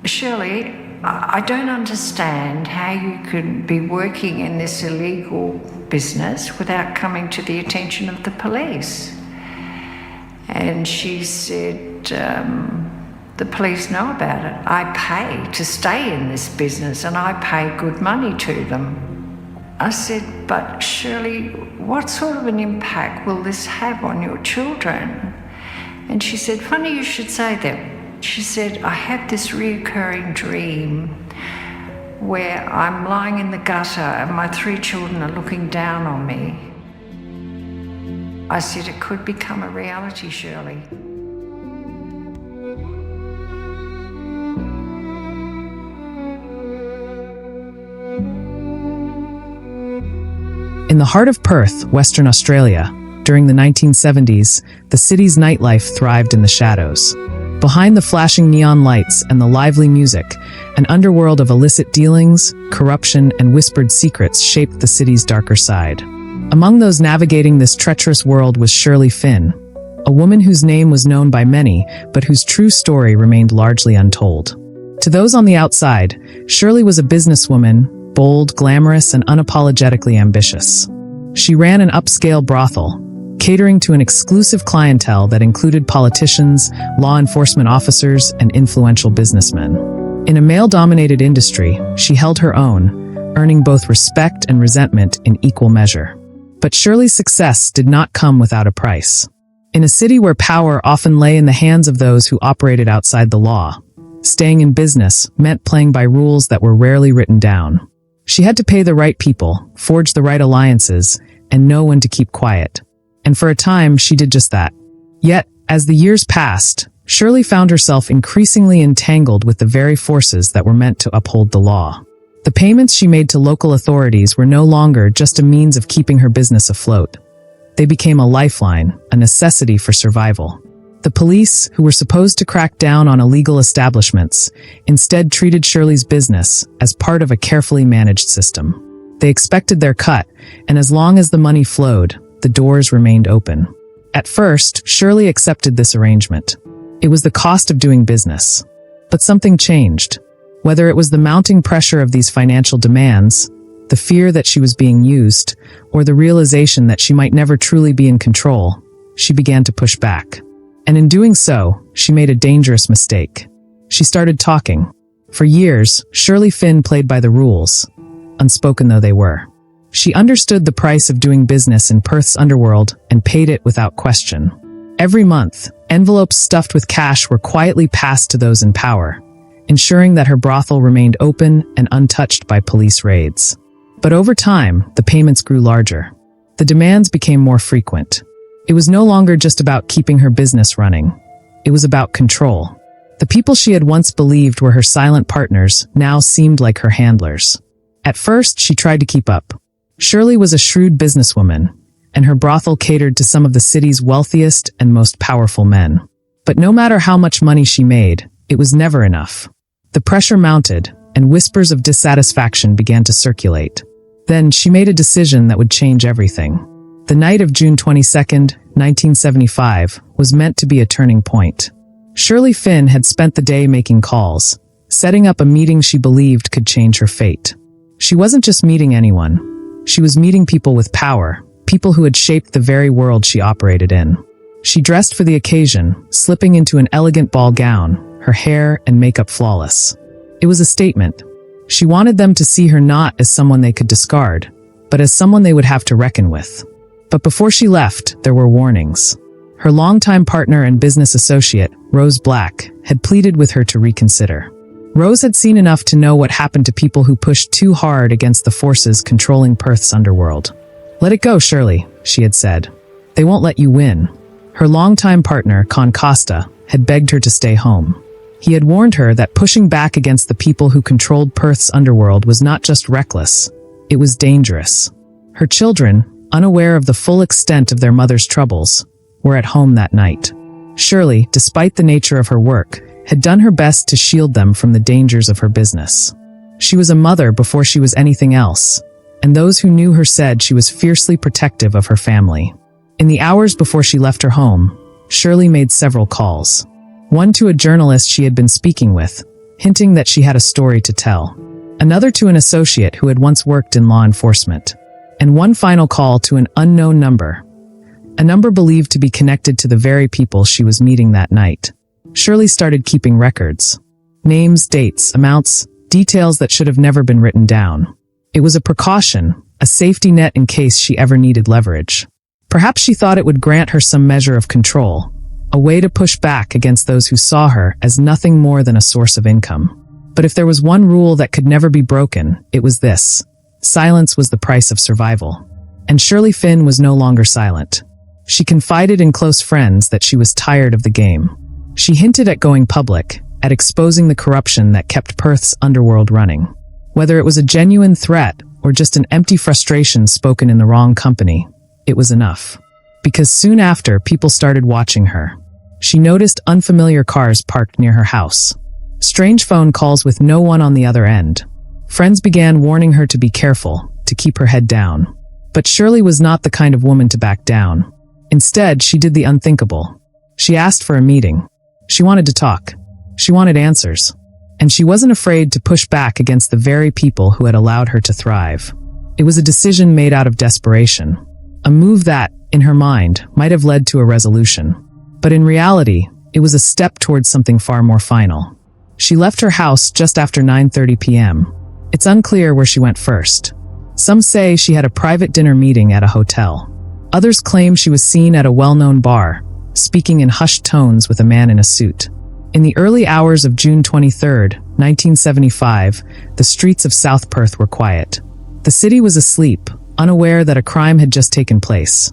Shirley, I don't understand how you could be working in this illegal business without coming to the attention of the police. And she said, the police know about it. I pay to stay in this business and I pay good money to them. I said, but Shirley, what sort of an impact will this have on your children? And she said, funny you should say that. She said, I had this reoccurring dream where I'm lying in the gutter and my 3 children are looking down on me. I said, it could become a reality, Shirley. In the heart of Perth, Western Australia, during the 1970s, the city's nightlife thrived in the shadows. Behind the flashing neon lights and the lively music, an underworld of illicit dealings, corruption, and whispered secrets shaped the city's darker side. Among those navigating this treacherous world was Shirley Finn, a woman whose name was known by many, but whose true story remained largely untold. To those on the outside, Shirley was a businesswoman, bold, glamorous, and unapologetically ambitious. She ran an upscale brothel, catering to an exclusive clientele that included politicians, law enforcement officers, and influential businessmen. In a male-dominated industry, she held her own, earning both respect and resentment in equal measure. But Shirley's success did not come without a price. In a city where power often lay in the hands of those who operated outside the law, staying in business meant playing by rules that were rarely written down. She had to pay the right people, forge the right alliances, and know when to keep quiet. And for a time, she did just that. Yet, as the years passed, Shirley found herself increasingly entangled with the very forces that were meant to uphold the law. The payments she made to local authorities were no longer just a means of keeping her business afloat. They became a lifeline, a necessity for survival. The police, who were supposed to crack down on illegal establishments, instead treated Shirley's business as part of a carefully managed system. They expected their cut, and as long as the money flowed, the doors remained open. At first, Shirley accepted this arrangement. It was the cost of doing business. But something changed. Whether it was the mounting pressure of these financial demands, the fear that she was being used, or the realization that she might never truly be in control, she began to push back. And in doing so, she made a dangerous mistake. She started talking. For years, Shirley Finn played by the rules, unspoken though they were. She understood the price of doing business in Perth's underworld and paid it without question. Every month, envelopes stuffed with cash were quietly passed to those in power, ensuring that her brothel remained open and untouched by police raids. But over time, the payments grew larger. The demands became more frequent. It was no longer just about keeping her business running. It was about control. The people she had once believed were her silent partners now seemed like her handlers. At first, she tried to keep up. Shirley was a shrewd businesswoman, and her brothel catered to some of the city's wealthiest and most powerful men. But no matter how much money she made, it was never enough. The pressure mounted, and whispers of dissatisfaction began to circulate. Then she made a decision that would change everything. The night of June 22nd, 1975, was meant to be a turning point. Shirley Finn had spent the day making calls, setting up a meeting she believed could change her fate. She wasn't just meeting anyone. She was meeting people with power, people who had shaped the very world she operated in. She dressed for the occasion, slipping into an elegant ball gown, her hair and makeup flawless. It was a statement. She wanted them to see her not as someone they could discard, but as someone they would have to reckon with. But before she left, there were warnings. Her longtime partner and business associate, Rose Black, had pleaded with her to reconsider. Rose had seen enough to know what happened to people who pushed too hard against the forces controlling Perth's underworld. "Let it go, Shirley," she had said. "They won't let you win." Her longtime partner, Con Costa, had begged her to stay home. He had warned her that pushing back against the people who controlled Perth's underworld was not just reckless, it was dangerous. Her children, unaware of the full extent of their mother's troubles, were at home that night. Shirley, despite the nature of her work, had done her best to shield them from the dangers of her business. She was a mother before she was anything else, and those who knew her said she was fiercely protective of her family. In the hours before she left her home, Shirley made several calls. One to a journalist she had been speaking with, hinting that she had a story to tell. Another to an associate who had once worked in law enforcement. And one final call to an unknown number. A number believed to be connected to the very people she was meeting that night. Shirley started keeping records. Names, dates, amounts, details that should have never been written down. It was a precaution, a safety net in case she ever needed leverage. Perhaps she thought it would grant her some measure of control, a way to push back against those who saw her as nothing more than a source of income. But if there was one rule that could never be broken, it was this. Silence was the price of survival. And Shirley Finn was no longer silent. She confided in close friends that she was tired of the game. She hinted at going public, at exposing the corruption that kept Perth's underworld running. Whether it was a genuine threat or just an empty frustration spoken in the wrong company, it was enough. Because soon after, people started watching her. She noticed unfamiliar cars parked near her house. Strange phone calls with no one on the other end. Friends began warning her to be careful, to keep her head down. But Shirley was not the kind of woman to back down. Instead, she did the unthinkable. She asked for a meeting. She wanted to talk. She wanted answers. And she wasn't afraid to push back against the very people who had allowed her to thrive. It was a decision made out of desperation. A move that, in her mind, might have led to a resolution. But in reality, it was a step towards something far more final. She left her house just after 9:30 p.m. It's unclear where she went first. Some say she had a private dinner meeting at a hotel. Others claim she was seen at a well-known bar, speaking in hushed tones with a man in a suit. In the early hours of June 23, 1975, the streets of South Perth were quiet. The city was asleep, unaware that a crime had just taken place.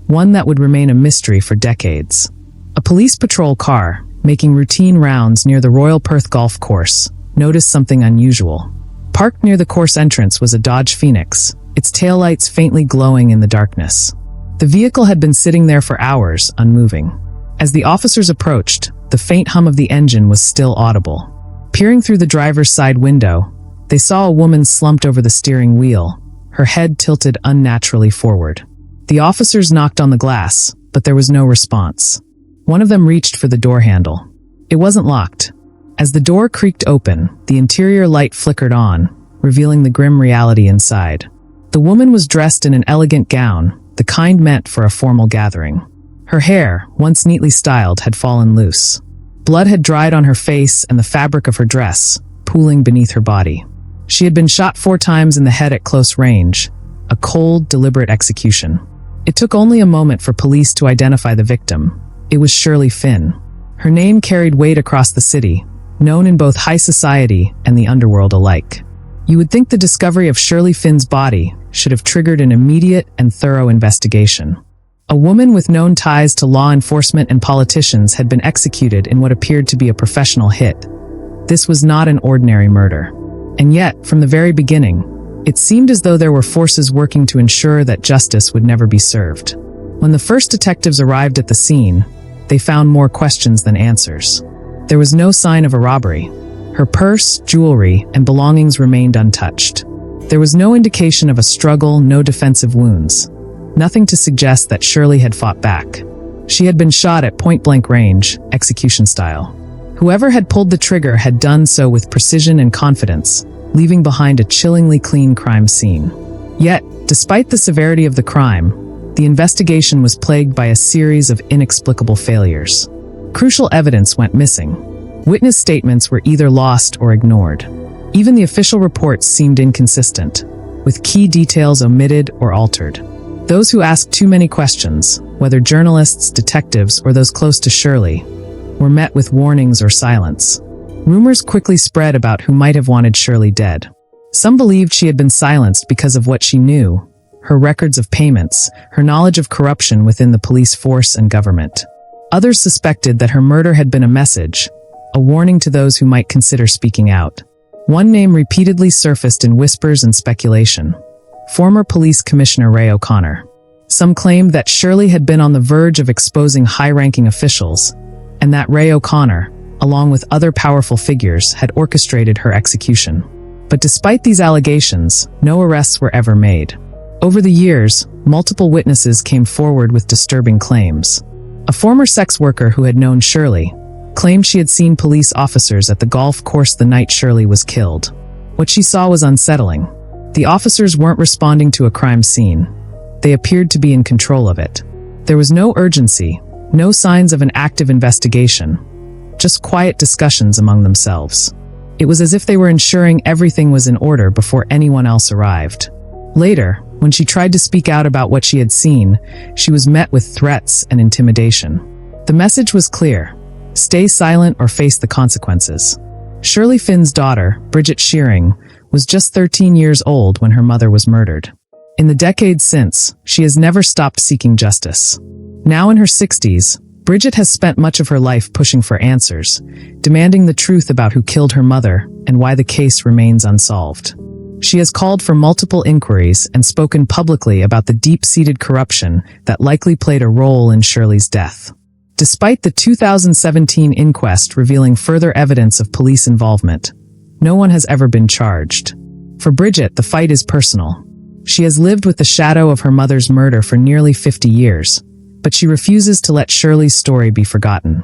One that would remain a mystery for decades. A police patrol car, making routine rounds near the Royal Perth Golf Course, noticed something unusual. Parked near the course entrance was a Dodge Phoenix, its taillights faintly glowing in the darkness. The vehicle had been sitting there for hours, unmoving. As the officers approached, the faint hum of the engine was still audible. Peering through the driver's side window, they saw a woman slumped over the steering wheel, her head tilted unnaturally forward. The officers knocked on the glass, but there was no response. One of them reached for the door handle. It wasn't locked. As the door creaked open, the interior light flickered on, revealing the grim reality inside. The woman was dressed in an elegant gown, the kind meant for a formal gathering. Her hair, once neatly styled, had fallen loose. Blood had dried on her face and the fabric of her dress, pooling beneath her body. She had been shot 4 times in the head at close range, a cold, deliberate execution. It took only a moment for police to identify the victim. It was Shirley Finn. Her name carried weight across the city, known in both high society and the underworld alike. You would think the discovery of Shirley Finn's body should have triggered an immediate and thorough investigation. A woman with known ties to law enforcement and politicians had been executed in what appeared to be a professional hit. This was not an ordinary murder. And yet, from the very beginning, it seemed as though there were forces working to ensure that justice would never be served. When the first detectives arrived at the scene, they found more questions than answers. There was no sign of a robbery. Her purse, jewelry, and belongings remained untouched. There was no indication of a struggle, no defensive wounds. Nothing to suggest that Shirley had fought back. She had been shot at point-blank range, execution style. Whoever had pulled the trigger had done so with precision and confidence, leaving behind a chillingly clean crime scene. Yet, despite the severity of the crime, the investigation was plagued by a series of inexplicable failures. Crucial evidence went missing. Witness statements were either lost or ignored. Even the official reports seemed inconsistent, with key details omitted or altered. Those who asked too many questions, whether journalists, detectives, or those close to Shirley, were met with warnings or silence. Rumors quickly spread about who might have wanted Shirley dead. Some believed she had been silenced because of what she knew, her records of payments, her knowledge of corruption within the police force and government. Others suspected that her murder had been a message, a warning to those who might consider speaking out. One name repeatedly surfaced in whispers and speculation: former police commissioner Ray O'Connor. Some claimed that Shirley had been on the verge of exposing high-ranking officials, and that Ray O'Connor, along with other powerful figures, had orchestrated her execution. But despite these allegations, no arrests were ever made. Over the years, multiple witnesses came forward with disturbing claims. A former sex worker who had known Shirley, claimed she had seen police officers at the golf course the night Shirley was killed. What she saw was unsettling. The officers weren't responding to a crime scene. They appeared to be in control of it. There was no urgency, no signs of an active investigation, just quiet discussions among themselves. It was as if they were ensuring everything was in order before anyone else arrived. Later, when she tried to speak out about what she had seen, she was met with threats and intimidation. The message was clear: stay silent or face the consequences. Shirley Finn's daughter, Bridget Shearing, was just 13 years old when her mother was murdered. In the decades since, she has never stopped seeking justice. Now in her 60s, Bridget has spent much of her life pushing for answers, demanding the truth about who killed her mother and why the case remains unsolved. She has called for multiple inquiries and spoken publicly about the deep-seated corruption that likely played a role in Shirley's death. Despite the 2017 inquest revealing further evidence of police involvement, no one has ever been charged. For Bridget, the fight is personal. She has lived with the shadow of her mother's murder for nearly 50 years, but she refuses to let Shirley's story be forgotten.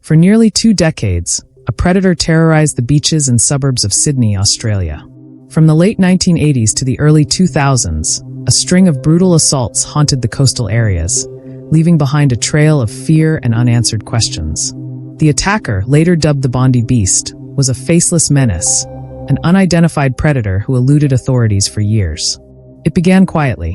For nearly 2 decades, a predator terrorized the beaches and suburbs of Sydney, Australia. From the late 1980s to the early 2000s, a string of brutal assaults haunted the coastal areas, leaving behind a trail of fear and unanswered questions. The attacker, later dubbed the Bondi Beast, was a faceless menace, an unidentified predator who eluded authorities for years. It began quietly.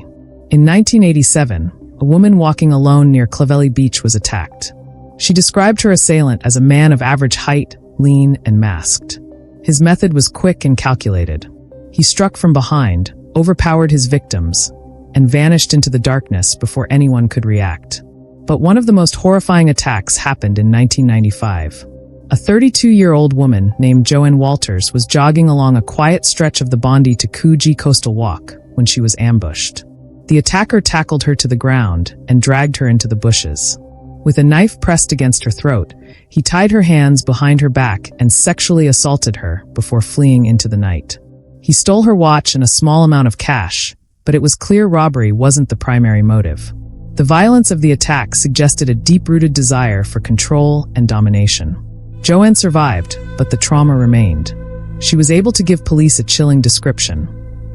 In 1987, a woman walking alone near Clovelly Beach was attacked. She described her assailant as a man of average height, lean, and masked. His method was quick and calculated. He struck from behind, overpowered his victims, and vanished into the darkness before anyone could react. But one of the most horrifying attacks happened in 1995. A 32-year-old woman named Joanne Walters was jogging along a quiet stretch of the Bondi to Coogee Coastal Walk when she was ambushed. The attacker tackled her to the ground and dragged her into the bushes. With a knife pressed against her throat, he tied her hands behind her back and sexually assaulted her before fleeing into the night. He stole her watch and a small amount of cash, but it was clear robbery wasn't the primary motive. The violence of the attack suggested a deep-rooted desire for control and domination. Joanne survived, but the trauma remained. She was able to give police a chilling description.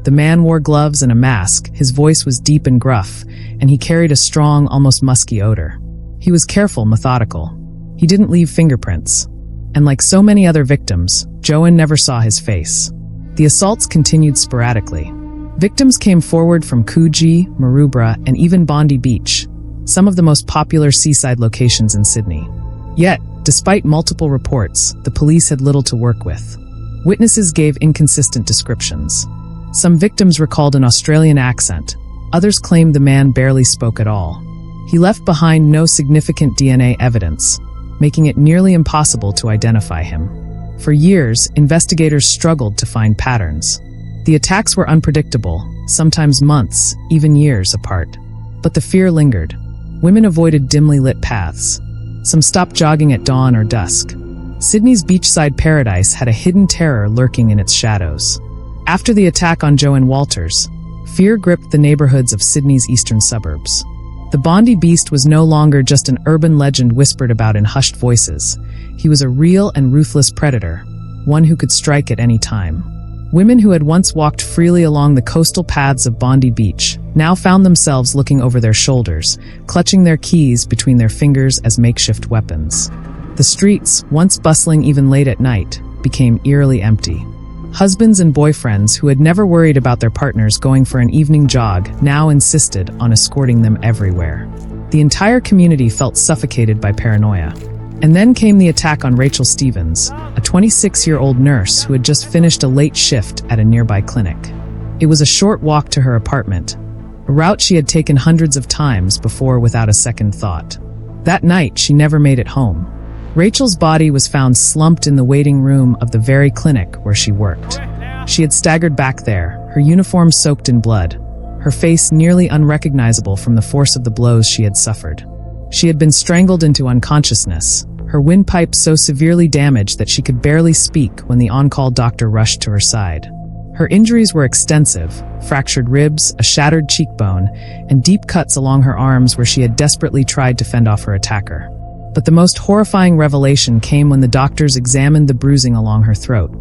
The man wore gloves and a mask, his voice was deep and gruff, and he carried a strong, almost musky odor. He was careful, methodical. He didn't leave fingerprints. And like so many other victims, Joanne never saw his face. The assaults continued sporadically. Victims came forward from Coogee, Maroubra, and even Bondi Beach, some of the most popular seaside locations in Sydney. Yet, despite multiple reports, the police had little to work with. Witnesses gave inconsistent descriptions. Some victims recalled an Australian accent. Others claimed the man barely spoke at all. He left behind no significant DNA evidence, making it nearly impossible to identify him. For years, investigators struggled to find patterns. The attacks were unpredictable, sometimes months, even years apart. But the fear lingered. Women avoided dimly lit paths. Some stopped jogging at dawn or dusk. Sydney's beachside paradise had a hidden terror lurking in its shadows. After the attack on Joanne Walters, fear gripped the neighborhoods of Sydney's eastern suburbs. The Bondi Beast was no longer just an urban legend whispered about in hushed voices. He was a real and ruthless predator, one who could strike at any time. Women who had once walked freely along the coastal paths of Bondi Beach now found themselves looking over their shoulders, clutching their keys between their fingers as makeshift weapons. The streets, once bustling even late at night, became eerily empty. Husbands and boyfriends who had never worried about their partners going for an evening jog now insisted on escorting them everywhere. The entire community felt suffocated by paranoia. And then came the attack on Rachel Stevens, a 26-year-old nurse who had just finished a late shift at a nearby clinic. It was a short walk to her apartment, a route she had taken hundreds of times before without a second thought. That night, she never made it home. Rachel's body was found slumped in the waiting room of the very clinic where she worked. She had staggered back there, her uniform soaked in blood, her face nearly unrecognizable from the force of the blows she had suffered. She had been strangled into unconsciousness, her windpipe so severely damaged that she could barely speak when the on-call doctor rushed to her side. Her injuries were extensive: fractured ribs, a shattered cheekbone, and deep cuts along her arms where she had desperately tried to fend off her attacker. But the most horrifying revelation came when the doctors examined the bruising along her throat.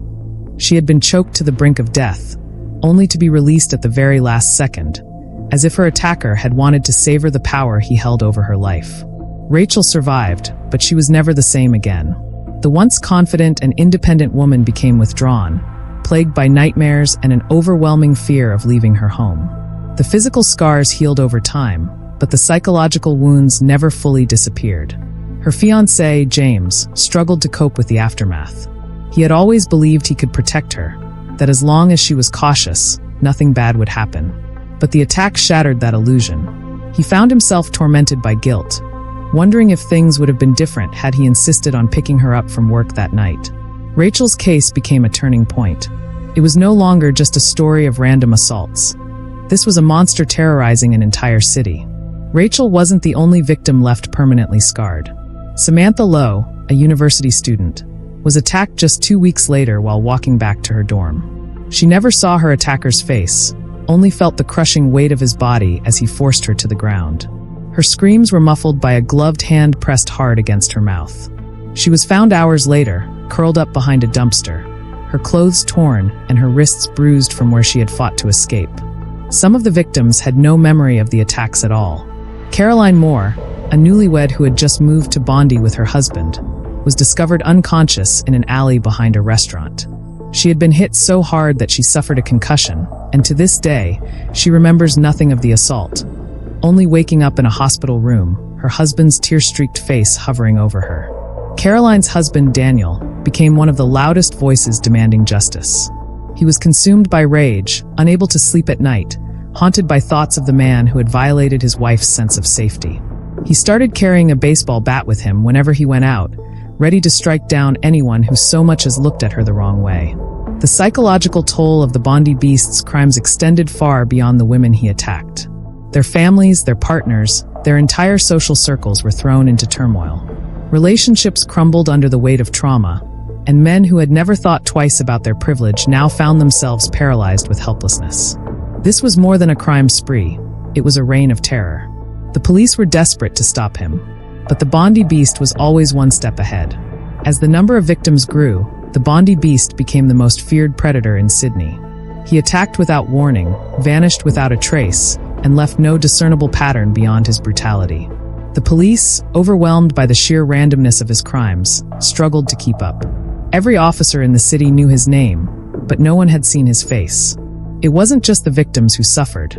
She had been choked to the brink of death, only to be released at the very last second, as if her attacker had wanted to savor the power he held over her life. Rachel survived, but she was never the same again. The once confident and independent woman became withdrawn, plagued by nightmares and an overwhelming fear of leaving her home. The physical scars healed over time, but the psychological wounds never fully disappeared. Her fiancé, James, struggled to cope with the aftermath. He had always believed he could protect her, that as long as she was cautious, nothing bad would happen. But the attack shattered that illusion. He found himself tormented by guilt, wondering if things would have been different had he insisted on picking her up from work that night. Rachel's case became a turning point. It was no longer just a story of random assaults. This was a monster terrorizing an entire city. Rachel wasn't the only victim left permanently scarred. Samantha Lowe, a university student, was attacked just 2 weeks later while walking back to her dorm. She never saw her attacker's face, only felt the crushing weight of his body as he forced her to the ground. Her screams were muffled by a gloved hand pressed hard against her mouth. She was found hours later, curled up behind a dumpster, her clothes torn and her wrists bruised from where she had fought to escape. Some of the victims had no memory of the attacks at all. Caroline Moore, a newlywed who had just moved to Bondi with her husband, was discovered unconscious in an alley behind a restaurant. She had been hit so hard that she suffered a concussion, and to this day, she remembers nothing of the assault, only waking up in a hospital room, her husband's tear-streaked face hovering over her. Caroline's husband, Daniel, became one of the loudest voices demanding justice. He was consumed by rage, unable to sleep at night, haunted by thoughts of the man who had violated his wife's sense of safety. He started carrying a baseball bat with him whenever he went out, ready to strike down anyone who so much as looked at her the wrong way. The psychological toll of the Bondi Beast's crimes extended far beyond the women he attacked. Their families, their partners, their entire social circles were thrown into turmoil. Relationships crumbled under the weight of trauma, and men who had never thought twice about their privilege now found themselves paralyzed with helplessness. This was more than a crime spree. It was a reign of terror. The police were desperate to stop him, but the Bondi Beast was always one step ahead. As the number of victims grew, the Bondi Beast became the most feared predator in Sydney. He attacked without warning, vanished without a trace, and left no discernible pattern beyond his brutality. The police, overwhelmed by the sheer randomness of his crimes, struggled to keep up. Every officer in the city knew his name, but no one had seen his face. It wasn't just the victims who suffered.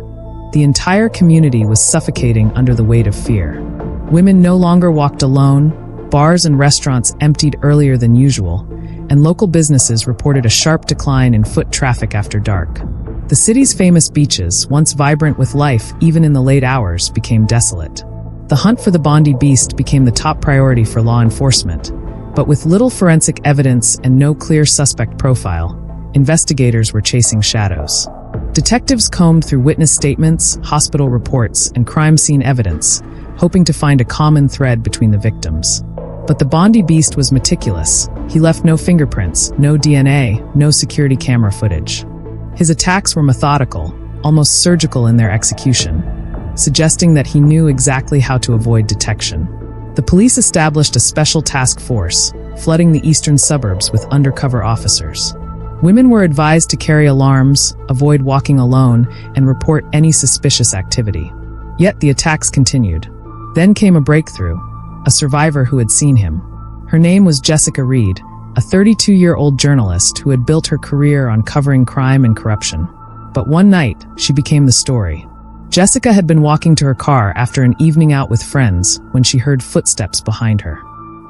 The entire community was suffocating under the weight of fear. Women no longer walked alone, bars and restaurants emptied earlier than usual, and local businesses reported a sharp decline in foot traffic after dark. The city's famous beaches, once vibrant with life even in the late hours, became desolate. The hunt for the Bondi Beast became the top priority for law enforcement, but with little forensic evidence and no clear suspect profile, investigators were chasing shadows. Detectives combed through witness statements, hospital reports, and crime scene evidence, hoping to find a common thread between the victims. But the Bondi Beast was meticulous. He left no fingerprints, no DNA, no security camera footage. His attacks were methodical, almost surgical in their execution, suggesting that he knew exactly how to avoid detection. The police established a special task force, flooding the eastern suburbs with undercover officers. Women were advised to carry alarms, avoid walking alone, and report any suspicious activity. Yet the attacks continued. Then came a breakthrough, a survivor who had seen him. Her name was Jessica Reed, a 32-year-old journalist who had built her career on covering crime and corruption. But one night, she became the story. Jessica had been walking to her car after an evening out with friends when she heard footsteps behind her.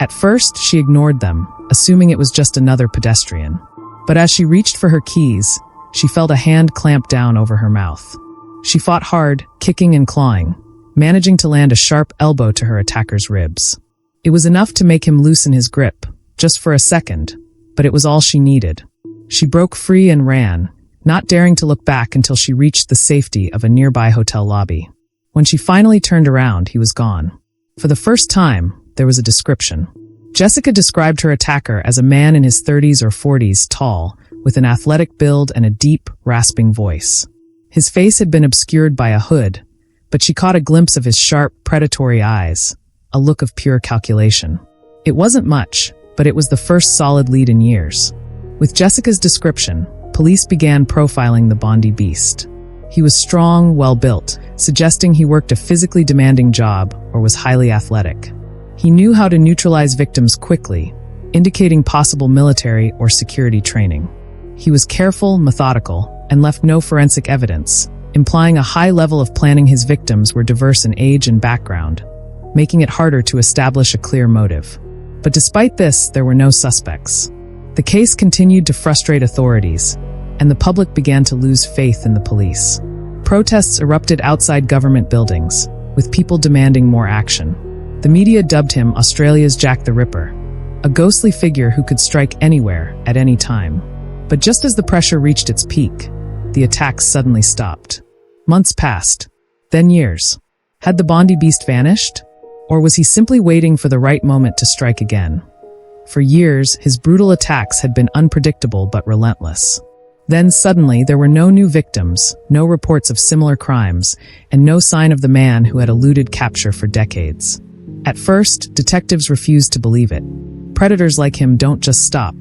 At first, she ignored them, assuming it was just another pedestrian. But as she reached for her keys, she felt a hand clamp down over her mouth. She fought hard, kicking and clawing, managing to land a sharp elbow to her attacker's ribs. It was enough to make him loosen his grip, just for a second, but it was all she needed. She broke free and ran, not daring to look back until she reached the safety of a nearby hotel lobby. When she finally turned around, he was gone. For the first time, there was a description. Jessica described her attacker as a man in his 30s or 40s, tall, with an athletic build and a deep, rasping voice. His face had been obscured by a hood, but she caught a glimpse of his sharp, predatory eyes, a look of pure calculation. It wasn't much, but it was the first solid lead in years. With Jessica's description, police began profiling the Bondi Beast. He was strong, well-built, suggesting he worked a physically demanding job or was highly athletic. He knew how to neutralize victims quickly, indicating possible military or security training. He was careful, methodical, and left no forensic evidence, implying a high level of planning. His victims were diverse in age and background, making it harder to establish a clear motive. But despite this, there were no suspects. The case continued to frustrate authorities, and the public began to lose faith in the police. Protests erupted outside government buildings, with people demanding more action. The media dubbed him Australia's Jack the Ripper, a ghostly figure who could strike anywhere, at any time. But just as the pressure reached its peak, the attacks suddenly stopped. Months passed, then years. Had the Bondi Beast vanished? Or was he simply waiting for the right moment to strike again? For years, his brutal attacks had been unpredictable but relentless. Then suddenly, there were no new victims, no reports of similar crimes, and no sign of the man who had eluded capture for decades. At first, detectives refused to believe it. Predators like him don't just stop.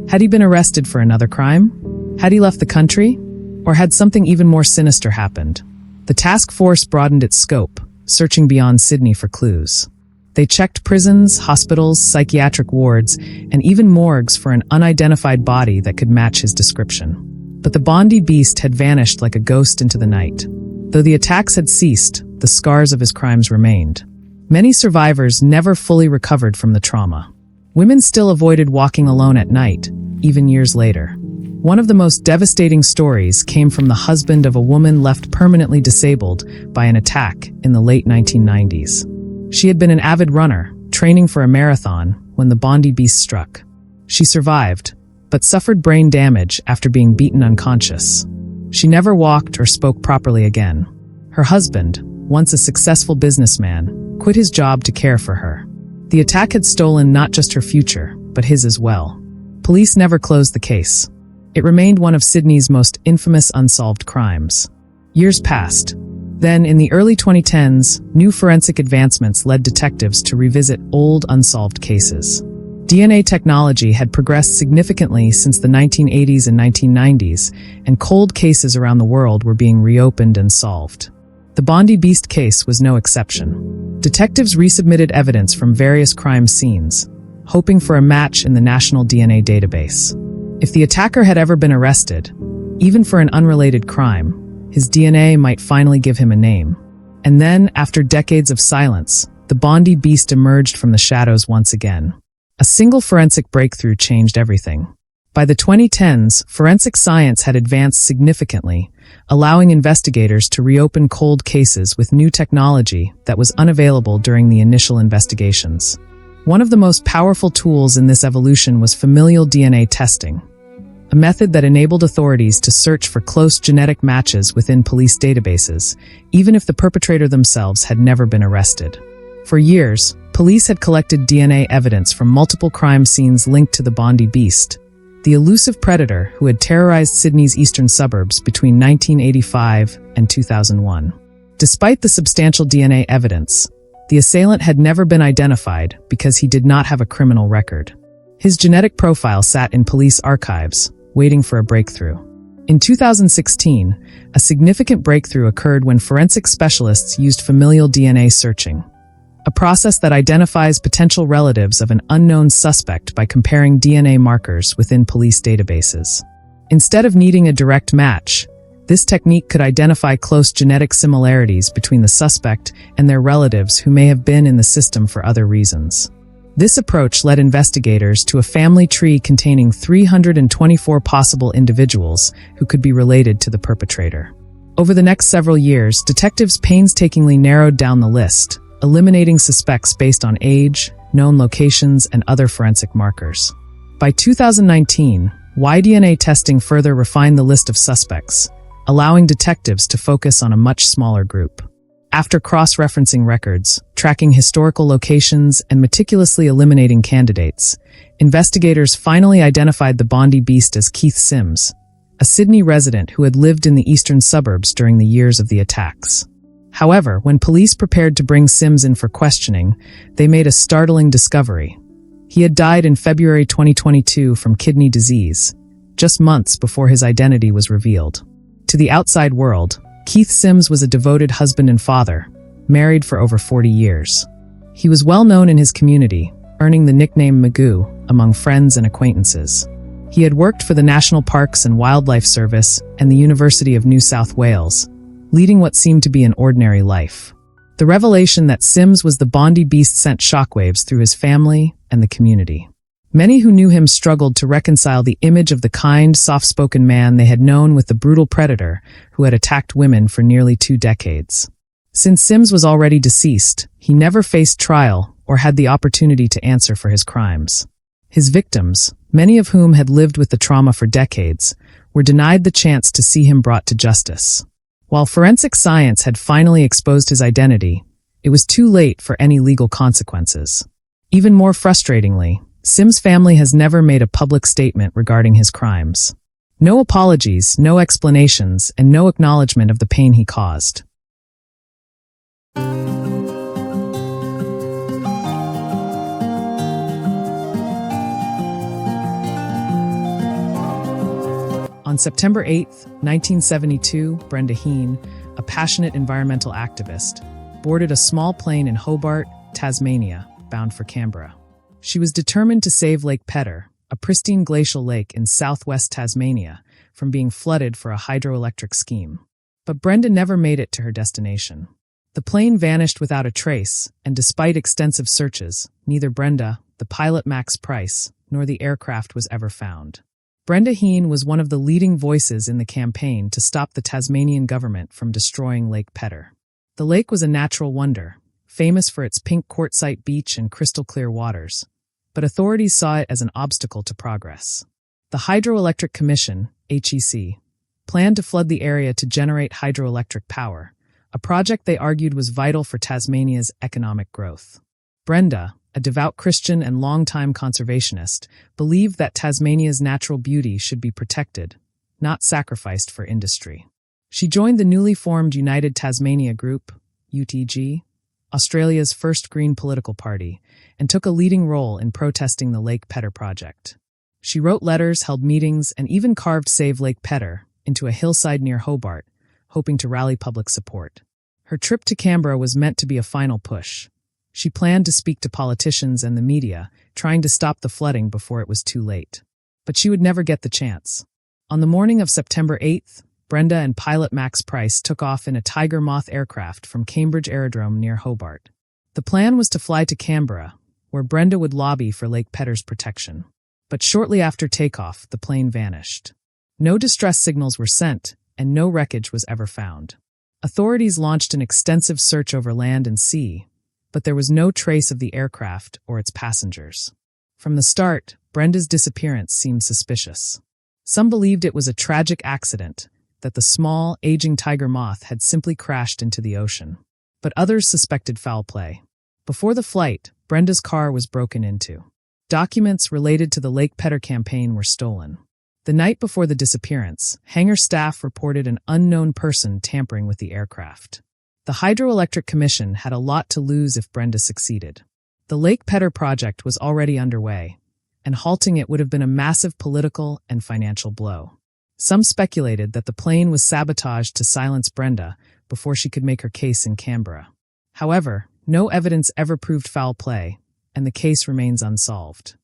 Had he been arrested for another crime? Had he left the country? Or had something even more sinister happened? The task force broadened its scope, searching beyond Sydney for clues. They checked prisons, hospitals, psychiatric wards, and even morgues for an unidentified body that could match his description. But the Bondi Beast had vanished like a ghost into the night. Though the attacks had ceased, the scars of his crimes remained. Many survivors never fully recovered from the trauma. Women still avoided walking alone at night, even years later. One of the most devastating stories came from the husband of a woman left permanently disabled by an attack in the late 1990s. She had been an avid runner, training for a marathon, when the Bondi Beast struck. She survived, but suffered brain damage after being beaten unconscious. She never walked or spoke properly again. Her husband, once a successful businessman, quit his job to care for her. The attack had stolen not just her future, but his as well. Police never closed the case. It remained one of Sydney's most infamous unsolved crimes. Years passed. Then, in the early 2010s, new forensic advancements led detectives to revisit old unsolved cases. DNA technology had progressed significantly since the 1980s and 1990s, and cold cases around the world were being reopened and solved. The Bondi Beast case was no exception. Detectives resubmitted evidence from various crime scenes, hoping for a match in the national DNA database. If the attacker had ever been arrested, even for an unrelated crime, his DNA might finally give him a name. And then, after decades of silence, the Bondi Beast emerged from the shadows once again. A single forensic breakthrough changed everything. By the 2010s, forensic science had advanced significantly, allowing investigators to reopen cold cases with new technology that was unavailable during the initial investigations. One of the most powerful tools in this evolution was familial DNA testing, a method that enabled authorities to search for close genetic matches within police databases, even if the perpetrator themselves had never been arrested. For years, police had collected DNA evidence from multiple crime scenes linked to the Bondi Beast, the elusive predator who had terrorized Sydney's eastern suburbs between 1985 and 2001. Despite the substantial DNA evidence, the assailant had never been identified because he did not have a criminal record. His genetic profile sat in police archives, waiting for a breakthrough. In 2016, a significant breakthrough occurred when forensic specialists used familial DNA searching, a process that identifies potential relatives of an unknown suspect by comparing DNA markers within police databases. Instead of needing a direct match, this technique could identify close genetic similarities between the suspect and their relatives who may have been in the system for other reasons. This approach led investigators to a family tree containing 324 possible individuals who could be related to the perpetrator. Over the next several years, detectives painstakingly narrowed down the list, eliminating suspects based on age, known locations, and other forensic markers. By 2019, Y-DNA testing further refined the list of suspects, allowing detectives to focus on a much smaller group. After cross-referencing records, tracking historical locations, and meticulously eliminating candidates, investigators finally identified the Bondi Beast as Keith Sims, a Sydney resident who had lived in the eastern suburbs during the years of the attacks. However, when police prepared to bring Sims in for questioning, they made a startling discovery. He had died in February 2022 from kidney disease, just months before his identity was revealed. To the outside world, Keith Sims was a devoted husband and father, married for over 40 years. He was well known in his community, earning the nickname Magoo among friends and acquaintances. He had worked for the National Parks and Wildlife Service and the University of New South Wales, leading what seemed to be an ordinary life. The revelation that Sims was the Bondi Beast sent shockwaves through his family and the community. Many who knew him struggled to reconcile the image of the kind, soft-spoken man they had known with the brutal predator who had attacked women for nearly 2 decades. Since Sims was already deceased, he never faced trial or had the opportunity to answer for his crimes. His victims, many of whom had lived with the trauma for decades, were denied the chance to see him brought to justice. While forensic science had finally exposed his identity, it was too late for any legal consequences. Even more frustratingly, Sims' family has never made a public statement regarding his crimes. No apologies, no explanations, and no acknowledgement of the pain he caused. On September 8, 1972, Brenda Heen, a passionate environmental activist, boarded a small plane in Hobart, Tasmania, bound for Canberra. She was determined to save Lake Pedder, a pristine glacial lake in southwest Tasmania, from being flooded for a hydroelectric scheme. But Brenda never made it to her destination. The plane vanished without a trace, and despite extensive searches, neither Brenda, the pilot Max Price, nor the aircraft was ever found. Brenda Heen was one of the leading voices in the campaign to stop the Tasmanian government from destroying Lake Pedder. The lake was a natural wonder, famous for its pink quartzite beach and crystal-clear waters, but authorities saw it as an obstacle to progress. The Hydroelectric Commission, HEC, planned to flood the area to generate hydroelectric power, a project they argued was vital for Tasmania's economic growth. Brenda, a devout Christian and longtime conservationist, believed that Tasmania's natural beauty should be protected, not sacrificed for industry. She joined the newly formed United Tasmania Group, UTG, Australia's first green political party, and took a leading role in protesting the Lake Pedder project. She wrote letters, held meetings, and even carved Save Lake Pedder into a hillside near Hobart, hoping to rally public support. Her trip to Canberra was meant to be a final push. She planned to speak to politicians and the media, trying to stop the flooding before it was too late. But she would never get the chance. On the morning of September 8th, Brenda and pilot Max Price took off in a Tiger Moth aircraft from Cambridge Aerodrome near Hobart. The plan was to fly to Canberra, where Brenda would lobby for Lake Pedder's protection. But shortly after takeoff, the plane vanished. No distress signals were sent, and no wreckage was ever found. Authorities launched an extensive search over land and sea, but there was no trace of the aircraft or its passengers. From the start, Brenda's disappearance seemed suspicious. Some believed it was a tragic accident, that the small, aging tiger moth had simply crashed into the ocean. But others suspected foul play. Before the flight, Brenda's car was broken into. Documents related to the Lake Pedder campaign were stolen. The night before the disappearance, hangar staff reported an unknown person tampering with the aircraft. The Hydroelectric Commission had a lot to lose if Brenda succeeded. The Lake Pedder project was already underway, and halting it would have been a massive political and financial blow. Some speculated that the plane was sabotaged to silence Brenda before she could make her case in Canberra. However, no evidence ever proved foul play, and the case remains unsolved.